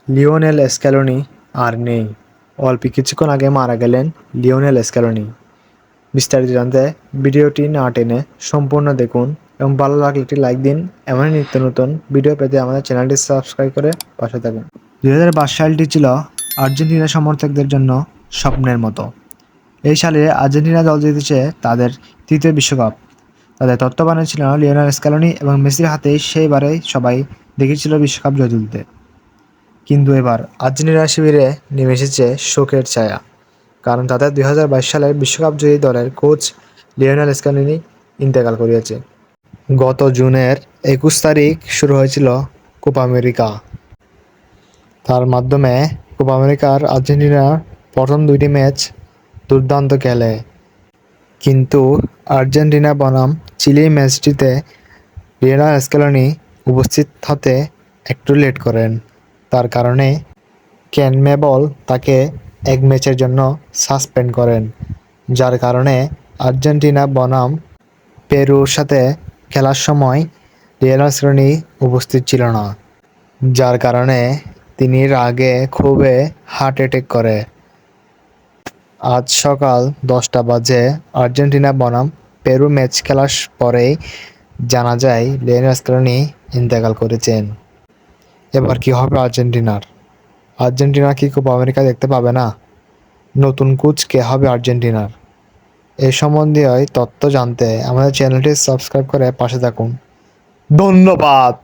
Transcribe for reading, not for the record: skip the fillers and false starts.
Lionel Scaloni আর নেই। অল্প কিছুক্ষণ আগে মারা গেলেন লিওনেল স্ক্যালোনি। বিস্তারিত জানতে ভিডিওটি না টেনে সম্পূর্ণ দেখুন এবং ভালো লাগলে একটি লাইক দিন। এমনই নিত্য নতুন ভিডিও পেতে আমাদের চ্যানেলটি সাবস্ক্রাইব করে পাশে থাকুন। 2022 সালটি ছিল আর্জেন্টিনা সমর্থকদের জন্য স্বপ্নের মতো। এই সালে আর্জেন্টিনা দল জিতেছে তাদের তৃতীয় বিশ্বকাপ। তাদের তত্ত্বাবধানে ছিল লিওনেল স্ক্যালোনি এবং মেসির হাতেই সেইবারেই সবাই দেখেছিল বিশ্বকাপ জয় তুলতে। কিন্তু এবার আর্জেন্টিনা শিবিরে নেমে এসেছে শোকের ছায়া। কারণ তাদের 2022 সালের বিশ্বকাপজয়ী দলের কোচ লিওনেল স্ক্যালোনি ইন্তেকাল করিয়েছে। গত জুনের 21 তারিখ শুরু হয়েছিল কোপা আমেরিকা। তার মাধ্যমে কোপা আমেরিকার আর্জেন্টিনার প্রথম দুইটি ম্যাচ দুর্দান্ত খেলে। কিন্তু আর্জেন্টিনা বনাম চিলি ম্যাচটিতে লিওনেল স্ক্যালোনি উপস্থিত হতে একটু লেট করেন। তার কারণে কনমেবল তাকে এক ম্যাচের জন্য সাসপেন্ড করেন, যার কারণে আর্জেন্টিনা বনাম পেরুর সাথে খেলার সময় লিওনেল স্ক্যালোনি উপস্থিত ছিল না, যার কারণে তিনি রাগে ক্ষোভে হার্ট অ্যাটাক করে। আজ সকাল 10টা বাজে আর্জেন্টিনা বনাম পেরু ম্যাচ খেলার পরেই জানা যায় লিওনেল স্ক্যালোনি ইন্তেকাল করেছেন। এবার কি হবে আর্জেন্টিনার? আর্জেন্টিনা কি কোপা আমেরিকা দেখতে পাবে না? নতুন কোচ কে হবে আর্জেন্টিনার? এই সম্বন্ধীয় তথ্য জানতে আমাদের চ্যানেলটি সাবস্ক্রাইব করে পাশে থাকুন। ধন্যবাদ।